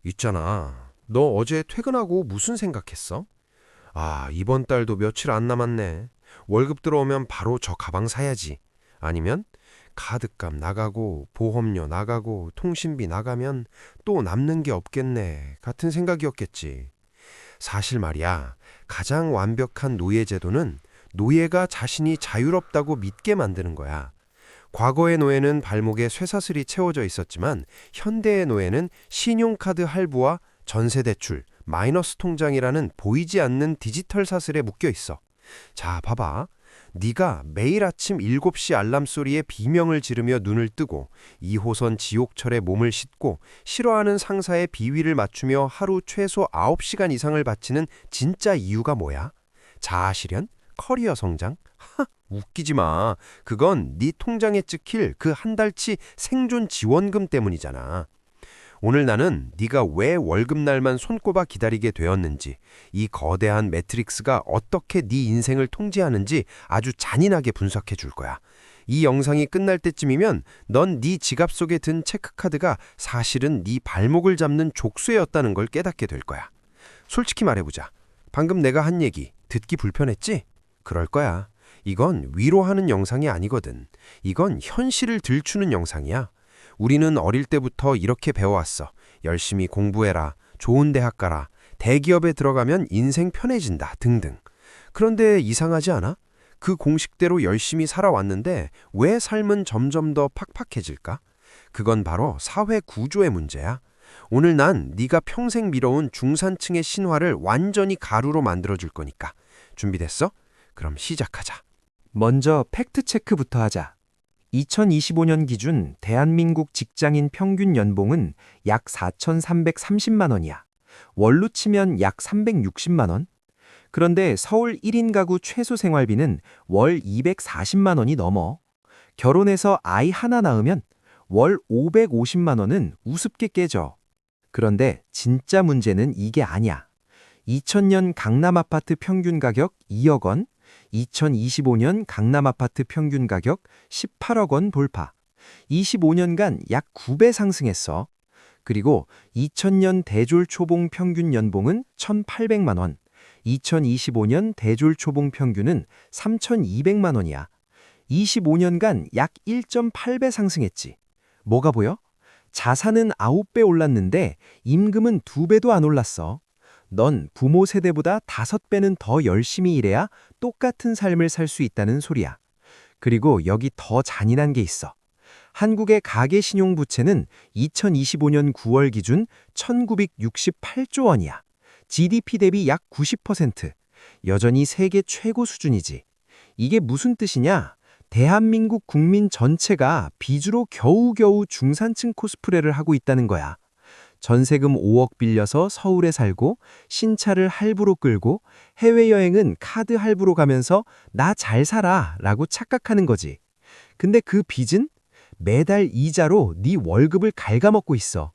있잖아. 너 어제 퇴근하고 무슨 생각했어? 아, 이번 달도 며칠 안 남았네. 월급 들어오면 바로 저 가방 사야지. 아니면 카드값 나가고 보험료 나가고 통신비 나가면 또 남는 게 없겠네. 같은 생각이었겠지. 사실 말이야. 가장 완벽한 노예 제도는 노예가 자신이 자유롭다고 믿게 만드는 거야. 과거의 노예는 발목에 쇠사슬이 채워져 있었지만 현대의 노예는 신용카드 할부와 전세대출, 마이너스 통장이라는 보이지 않는 디지털 사슬에 묶여 있어. 자, 봐봐. 네가 매일 아침 7시 알람 소리에 비명을 지르며 눈을 뜨고 2호선 지옥철에 몸을 싣고 싫어하는 상사의 비위를 맞추며 하루 최소 9시간 이상을 바치는 진짜 이유가 뭐야? 자아 실현? 커리어 성장? 웃기지 마. 그건 네 통장에 찍힐 그 한 달치 생존 지원금 때문이잖아. 오늘 나는 네가 왜 월급날만 손꼽아 기다리게 되었는지, 이 거대한 매트릭스가 어떻게 네 인생을 통제하는지 아주 잔인하게 분석해 줄 거야. 이 영상이 끝날 때쯤이면 넌 네 지갑 속에 든 체크카드가 사실은 네 발목을 잡는 족쇄였다는 걸 깨닫게 될 거야. 솔직히 말해보자. 방금 내가 한 얘기 듣기 불편했지? 그럴 거야. 이건 위로하는 영상이 아니거든. 이건 현실을 들추는 영상이야. 우리는 어릴 때부터 이렇게 배워왔어. 열심히 공부해라. 좋은 대학 가라. 대기업에 들어가면 인생 편해진다. 등등. 그런데 이상하지 않아? 그 공식대로 열심히 살아왔는데 왜 삶은 점점 더 팍팍해질까? 그건 바로 사회 구조의 문제야. 오늘 난 네가 평생 미뤄온 중산층의 신화를 완전히 가루로 만들어줄 거니까. 준비됐어? 그럼 시작하자. 먼저 팩트체크부터 하자. 2025년 기준 대한민국 직장인 평균 연봉은 약 4,330만 원이야. 월로 치면 약 360만 원. 그런데 서울 1인 가구 최소 생활비는 월 240만 원이 넘어. 결혼해서 아이 하나 낳으면 월 550만 원은 우습게 깨져. 그런데 진짜 문제는 이게 아니야. 2000년 강남 아파트 평균 가격 2억 원, 2025년 강남 아파트 평균 가격 18억 원 돌파. 25년간 약 9배 상승했어. 그리고 2000년 대졸 초봉 평균 연봉은 1,800만 원, 2025년 대졸 초봉 평균은 3,200만 원이야. 25년간 약 1.8배 상승했지. 뭐가 보여? 자산은 9배 올랐는데 임금은 2배도 안 올랐어. 넌 부모 세대보다 5배는 더 열심히 일해야 똑같은 삶을 살 수 있다는 소리야. 그리고 여기 더 잔인한 게 있어. 한국의 가계 신용 부채는 2025년 9월 기준 1968조 원이야. GDP 대비 약 90%. 여전히 세계 최고 수준이지. 이게 무슨 뜻이냐? 대한민국 국민 전체가 빚으로 겨우겨우 중산층 코스프레를 하고 있다는 거야. 전세금 5억 빌려서 서울에 살고 신차를 할부로 끌고 해외여행은 카드 할부로 가면서 나 잘 살아 라고 착각하는 거지. 근데 그 빚은 매달 이자로 네 월급을 갉아먹고 있어.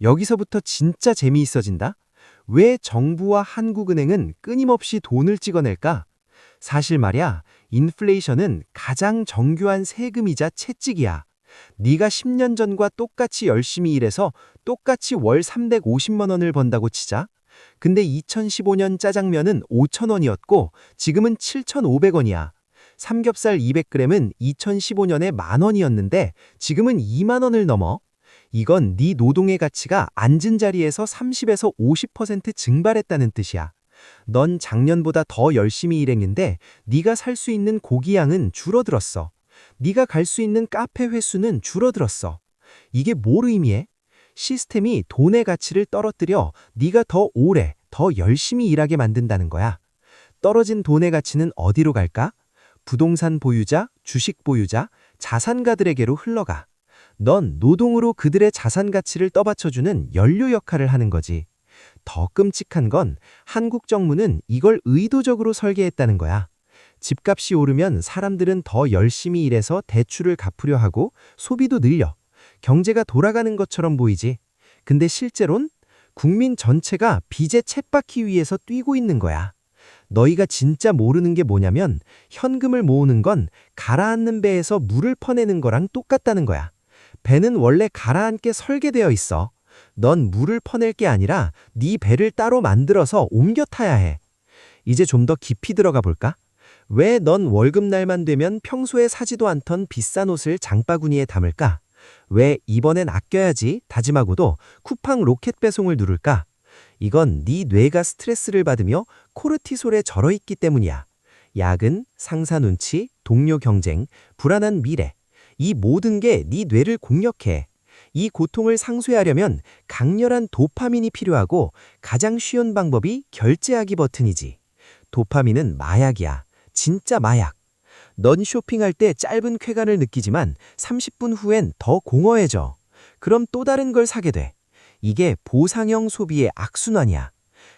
여기서부터 진짜 재미있어진다. 왜 정부와 한국은행은 끊임없이 돈을 찍어낼까? 사실 말이야, 인플레이션은 가장 정교한 세금이자 채찍이야. 네가 10년 전과 똑같이 열심히 일해서 똑같이 월 350만 원을 번다고 치자. 근데 2015년 짜장면은 5천 원이었고 지금은 7,500원이야. 삼겹살 200g은 2015년에 만 원이었는데 지금은 2만 원을 넘어. 이건 네 노동의 가치가 앉은 자리에서 30에서 50% 증발했다는 뜻이야. 넌 작년보다 더 열심히 일했는데 네가 살 수 있는 고기 양은 줄어들었어. 네가 갈 수 있는 카페 횟수는 줄어들었어. 이게 뭘 의미해? 시스템이 돈의 가치를 떨어뜨려 네가 더 오래, 더 열심히 일하게 만든다는 거야. 떨어진 돈의 가치는 어디로 갈까? 부동산 보유자, 주식 보유자, 자산가들에게로 흘러가. 넌 노동으로 그들의 자산 가치를 떠받쳐주는 연료 역할을 하는 거지. 더 끔찍한 건 한국 정부는 이걸 의도적으로 설계했다는 거야. 집값이 오르면 사람들은 더 열심히 일해서 대출을 갚으려 하고 소비도 늘려. 경제가 돌아가는 것처럼 보이지. 근데 실제론 국민 전체가 빚의 쳇바퀴 위에서 뛰고 있는 거야. 너희가 진짜 모르는 게 뭐냐면 현금을 모으는 건 가라앉는 배에서 물을 퍼내는 거랑 똑같다는 거야. 배는 원래 가라앉게 설계되어 있어. 넌 물을 퍼낼 게 아니라 네 배를 따로 만들어서 옮겨 타야 해. 이제 좀 더 깊이 들어가 볼까? 왜 넌 월급날만 되면 평소에 사지도 않던 비싼 옷을 장바구니에 담을까? 왜 이번엔 아껴야지 다짐하고도 쿠팡 로켓 배송을 누를까? 이건 네 뇌가 스트레스를 받으며 코르티솔에 절어있기 때문이야. 야근, 상사 눈치, 동료 경쟁, 불안한 미래. 이 모든 게 네 뇌를 공격해. 이 고통을 상쇄하려면 강렬한 도파민이 필요하고 가장 쉬운 방법이 결제하기 버튼이지. 도파민은 마약이야. 진짜 마약. 넌 쇼핑할 때 짧은 쾌감을 느끼지만 30분 후엔 더 공허해져. 그럼 또 다른 걸 사게 돼. 이게 보상형 소비의 악순환이야.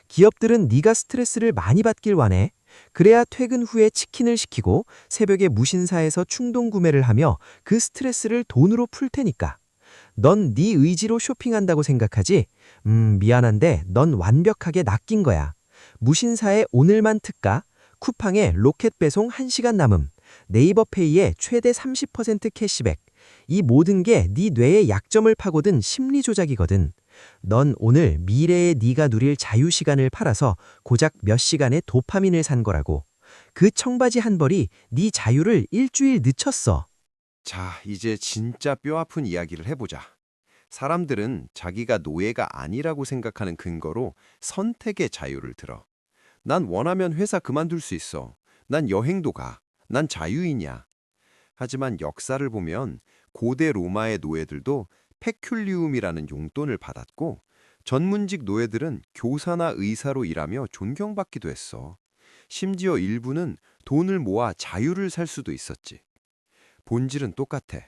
기업들은 네가 스트레스를 많이 받길 원해. 그래야 퇴근 후에 치킨을 시키고 새벽에 무신사에서 충동 구매를 하며 그 스트레스를 돈으로 풀 테니까. 넌 네 의지로 쇼핑한다고 생각하지? 미안한데 넌 완벽하게 낚인 거야. 무신사의 오늘만 특가, 쿠팡의 로켓 배송 1시간 남음, 네이버 페이의 최대 30% 캐시백. 이 모든 게 네 뇌의 약점을 파고든 심리 조작이거든. 넌 오늘 미래의 네가 누릴 자유 시간을 팔아서 고작 몇 시간의 도파민을 산 거라고. 그 청바지 한 벌이 네 자유를 일주일 늦췄어. 자, 이제 진짜 뼈아픈 이야기를 해보자. 사람들은 자기가 노예가 아니라고 생각하는 근거로 선택의 자유를 들어. 난 원하면 회사 그만둘 수 있어. 난 여행도 가. 난 자유인이야. 하지만 역사를 보면 고대 로마의 노예들도 페큘리움이라는 용돈을 받았고 전문직 노예들은 교사나 의사로 일하며 존경받기도 했어. 심지어 일부는 돈을 모아 자유를 살 수도 있었지. 본질은 똑같아.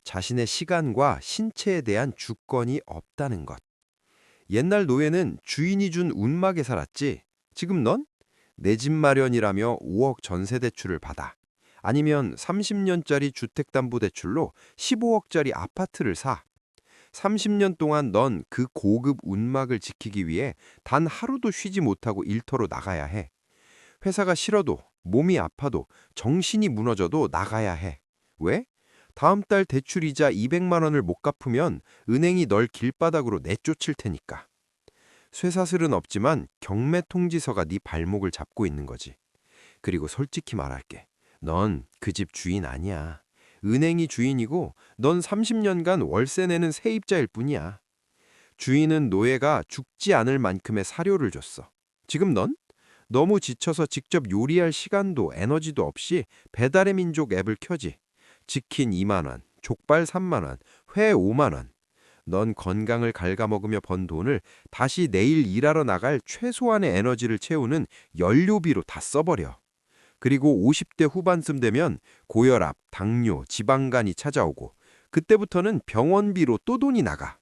자신의 시간과 신체에 대한 주권이 없다는 것. 옛날 노예는 주인이 준 운막에 살았지. 지금 넌 내 집 마련이라며 5억 전세 대출을 받아. 아니면 30년짜리 주택담보대출로 15억짜리 아파트를 사. 30년 동안 넌 그 고급 운막을 지키기 위해 단 하루도 쉬지 못하고 일터로 나가야 해. 회사가 싫어도, 몸이 아파도, 정신이 무너져도 나가야 해. 왜? 다음 달 대출이자 200만 원을 못 갚으면 은행이 널 길바닥으로 내쫓을 테니까. 쇠사슬은 없지만 경매 통지서가 네 발목을 잡고 있는 거지. 그리고 솔직히 말할게. 넌 그 집 주인 아니야. 은행이 주인이고 넌 30년간 월세 내는 세입자일 뿐이야. 주인은 노예가 죽지 않을 만큼의 사료를 줬어. 지금 넌 너무 지쳐서 직접 요리할 시간도 에너지도 없이 배달의 민족 앱을 켜지. 치킨 2만 원, 족발 3만 원, 회 5만 원. 넌 건강을 갉아먹으며 번 돈을 다시 내일 일하러 나갈 최소한의 에너지를 채우는 연료비로 다 써버려. 그리고 50대 후반쯤 되면 고혈압, 당뇨, 지방간이 찾아오고 그때부터는 병원비로 또 돈이 나가.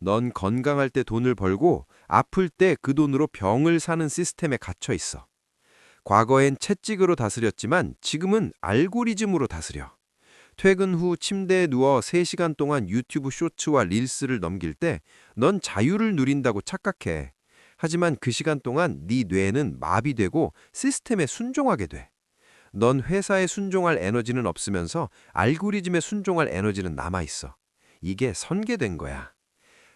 넌 건강할 때 돈을 벌고 아플 때 그 돈으로 병을 사는 시스템에 갇혀 있어. 과거엔 채찍으로 다스렸지만 지금은 알고리즘으로 다스려. 퇴근 후 침대에 누워 3시간 동안 유튜브 쇼츠와 릴스를 넘길 때 넌 자유를 누린다고 착각해. 하지만 그 시간 동안 네 뇌는 마비되고 시스템에 순종하게 돼. 넌 회사에 순종할 에너지는 없으면서 알고리즘에 순종할 에너지는 남아있어. 이게 선계된 거야.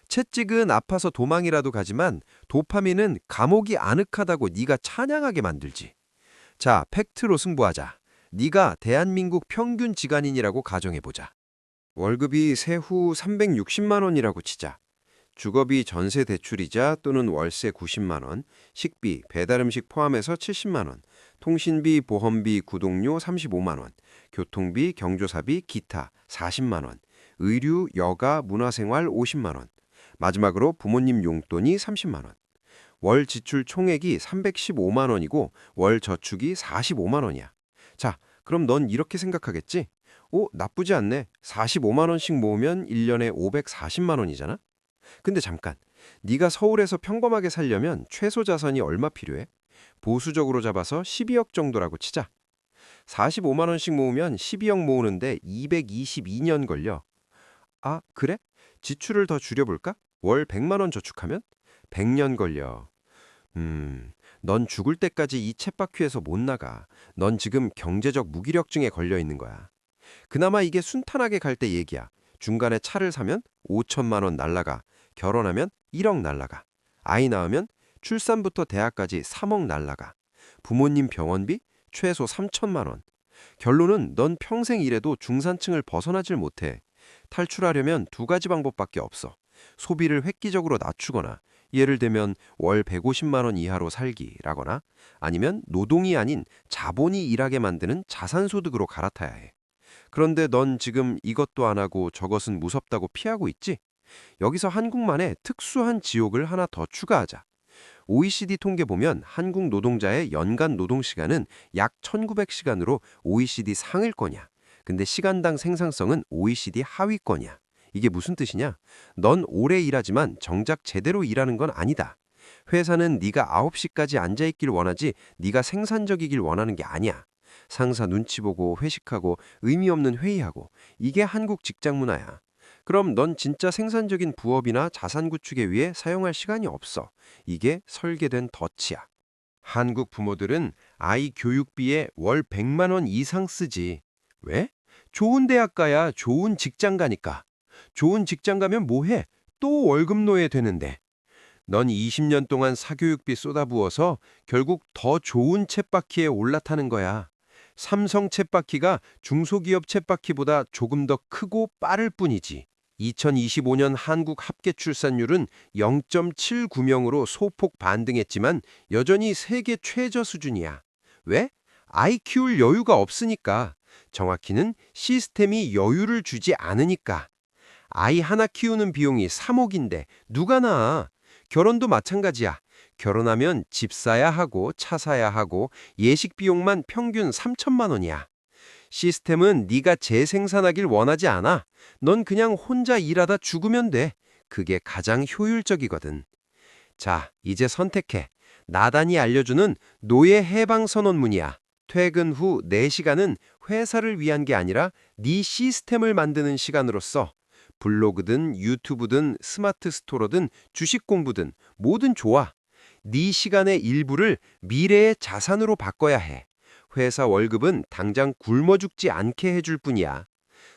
채찍은 아파서 도망이라도 가지만 도파민은 감옥이 아늑하다고 네가 찬양하게 만들지. 자, 팩트로 승부하자. 네가 대한민국 평균 직안인이라고 가정해보자. 월급이 세후 360만 원이라고 치자. 주거비 전세 대출이자 또는 월세 90만 원, 식비, 배달음식 포함해서 70만 원, 통신비, 보험비, 구독료 35만 원, 교통비, 경조사비, 기타 40만 원, 의류, 여가, 문화생활 50만 원, 마지막으로 부모님 용돈이 30만 원. 월 지출 총액이 315만 원이고 월 저축이 45만 원이야. 자, 그럼 넌 이렇게 생각하겠지? 나쁘지 않네. 45만 원씩 모으면 1년에 540만 원이잖아? 근데 잠깐, 네가 서울에서 평범하게 살려면 최소 자산이 얼마 필요해? 보수적으로 잡아서 12억 정도라고 치자. 45만 원씩 모으면 12억 모으는데 222년 걸려. 아, 그래? 지출을 더 줄여볼까? 월 100만 원 저축하면? 100년 걸려. 넌 죽을 때까지 이 쳇바퀴에서 못 나가. 넌 지금 경제적 무기력증에 걸려 있는 거야. 그나마 이게 순탄하게 갈 때 얘기야. 중간에 차를 사면 5천만 원 날라가. 결혼하면 1억 날라가. 아이 낳으면 출산부터 대학까지 3억 날라가. 부모님 병원비 최소 3천만 원. 결론은 넌 평생 일해도 중산층을 벗어나질 못해. 탈출하려면 두 가지 방법밖에 없어. 소비를 획기적으로 낮추거나, 예를 들면 월 150만 원 이하로 살기라거나, 아니면 노동이 아닌 자본이 일하게 만드는 자산소득으로 갈아타야 해. 그런데 넌 지금 이것도 안 하고 저것은 무섭다고 피하고 있지? 여기서 한국만의 특수한 지옥을 하나 더 추가하자. OECD 통계 보면 한국 노동자의 연간 노동시간은 약 1900시간으로 OECD 상위권이야. 근데 시간당 생산성은 OECD 하위권이야. 이게 무슨 뜻이냐? 넌 오래 일하지만 정작 제대로 일하는 건 아니다. 회사는 네가 9시까지 앉아있길 원하지 네가 생산적이길 원하는 게 아니야. 상사 눈치 보고 회식하고 의미 없는 회의하고, 이게 한국 직장 문화야. 그럼 넌 진짜 생산적인 부업이나 자산 구축에 위해 사용할 시간이 없어. 이게 설계된 덫이야. 한국 부모들은 아이 교육비에 월 100만 원 이상 쓰지. 왜? 좋은 대학 가야 좋은 직장 가니까. 좋은 직장 가면 뭐해? 또 월급 노예 되는데. 넌 20년 동안 사교육비 쏟아부어서 결국 더 좋은 쳇바퀴에 올라타는 거야. 삼성 쳇바퀴가 중소기업 쳇바퀴보다 조금 더 크고 빠를 뿐이지. 2025년 한국 합계 출산율은 0.79명으로 소폭 반등했지만 여전히 세계 최저 수준이야. 왜? 아이 키울 여유가 없으니까. 정확히는 시스템이 여유를 주지 않으니까. 아이 하나 키우는 비용이 3억인데 누가 낳아? 결혼도 마찬가지야. 결혼하면 집 사야 하고 차 사야 하고 예식 비용만 평균 3천만 원이야. 시스템은 네가 재생산하길 원하지 않아. 넌 그냥 혼자 일하다 죽으면 돼. 그게 가장 효율적이거든. 자, 이제 선택해. 나단이 알려주는 노예 해방 선언문이야. 퇴근 후 4시간은 회사를 위한 게 아니라 네 시스템을 만드는 시간으로서, 블로그든 유튜브든 스마트 스토어든 주식 공부든 뭐든 좋아. 네 시간의 일부를 미래의 자산으로 바꿔야 해. 회사 월급은 당장 굶어 죽지 않게 해줄 뿐이야.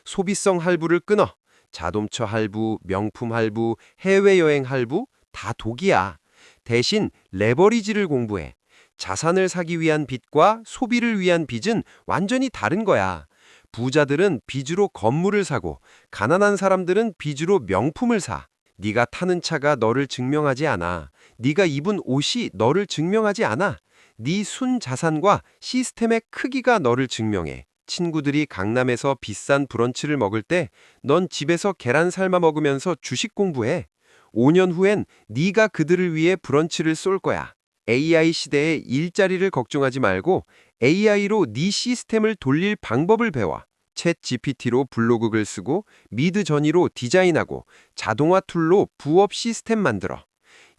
소비성 할부를 끊어. 자동차 할부, 명품 할부, 해외여행 할부 다 독이야. 대신 레버리지를 공부해. 자산을 사기 위한 빚과 소비를 위한 빚은 완전히 다른 거야. 부자들은 빚으로 건물을 사고 가난한 사람들은 빚으로 명품을 사. 네가 타는 차가 너를 증명하지 않아. 네가 입은 옷이 너를 증명하지 않아. 네 순 자산과 시스템의 크기가 너를 증명해. 친구들이 강남에서 비싼 브런치를 먹을 때 넌 집에서 계란 삶아 먹으면서 주식 공부해. 5년 후엔 네가 그들을 위해 브런치를 쏠 거야. AI 시대의 일자리를 걱정하지 말고 AI로 네 시스템을 돌릴 방법을 배워. 챗 GPT로 블로그 글 쓰고 미드 저니로 디자인하고 자동화 툴로 부업 시스템 만들어.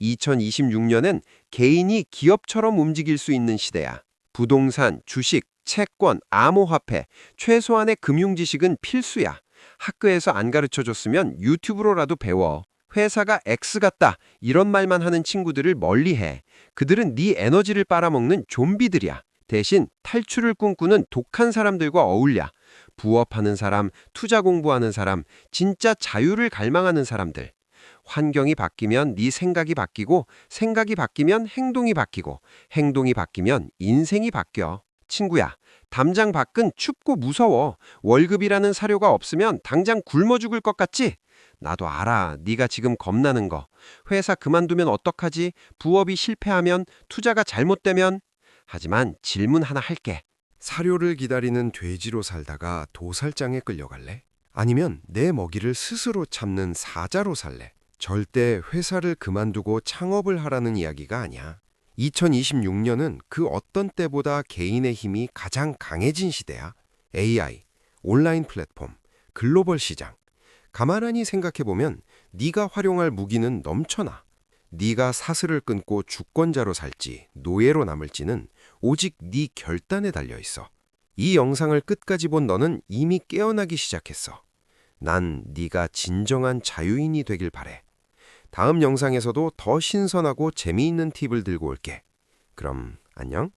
2026년엔 개인이 기업처럼 움직일 수 있는 시대야. 부동산, 주식, 채권, 암호화폐, 최소한의 금융 지식은 필수야. 학교에서 안 가르쳐줬으면 유튜브로라도 배워. 회사가 X 같다 이런 말만 하는 친구들을 멀리해. 그들은 네 에너지를 빨아먹는 좀비들이야. 대신 탈출을 꿈꾸는 독한 사람들과 어울려. 부업하는 사람, 투자 공부하는 사람, 진짜 자유를 갈망하는 사람들. 환경이 바뀌면 네 생각이 바뀌고, 생각이 바뀌면 행동이 바뀌고, 행동이 바뀌면 인생이 바뀌어. 친구야, 담장 밖은 춥고 무서워. 월급이라는 사료가 없으면 당장 굶어 죽을 것 같지? 나도 알아. 네가 지금 겁나는 거. 회사 그만두면 어떡하지? 부업이 실패하면? 투자가 잘못되면? 하지만 질문 하나 할게. 사료를 기다리는 돼지로 살다가 도살장에 끌려갈래? 아니면 내 먹이를 스스로 참는 사자로 살래? 절대 회사를 그만두고 창업을 하라는 이야기가 아니야. 2026년은 그 어떤 때보다 개인의 힘이 가장 강해진 시대야. AI, 온라인 플랫폼, 글로벌 시장. 가만히 생각해보면 네가 활용할 무기는 넘쳐나. 네가 사슬을 끊고 주권자로 살지 노예로 남을지는 오직 네 결단에 달려있어. 이 영상을 끝까지 본 너는 이미 깨어나기 시작했어. 난 네가 진정한 자유인이 되길 바래. 다음 영상에서도 더 신선하고 재미있는 팁을 들고 올게. 그럼 안녕.